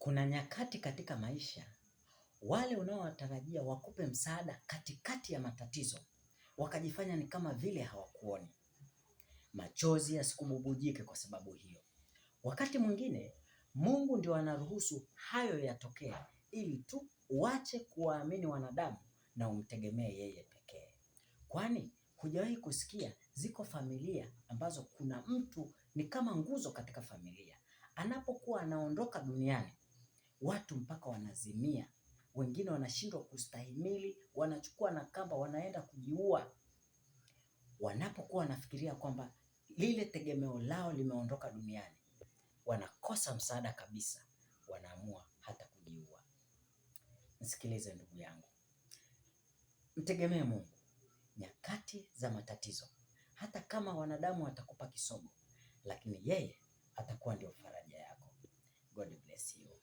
Kuna nyakati katika maisha wale unaowatarajia wakupe msaada katikati ya matatizo wakajifanya ni kama vile hawakuoni. Machozi yasikububujike kwa sababu hiyo. Wakati mwingine Mungu ndio anaruhusu hayo yatokee ili tu uache kuwaamini wanadamu na umtegemee yeye pekee. Kwani hujawahi kusikia ziko familia ambazo kuna mtu ni kama nguzo katika familia. Anapokuwa anaondoka duniani, watu mpaka wanazimia, wengine wanashindwa kustahimili, wanachukua na kamba wanaenda kujiua. Wanapokuwa wanafikiria kwamba lile tegemeo lao limeondoka duniani, wanakosa msaada kabisa, wanaamua hata kujiua. Nisikilize ndugu yangu, mtegemee Mungu nyakati za matatizo. Hata kama wanadamu watakupa kisogo, lakini yeye atakuwa ndio faraja yako. God bless you.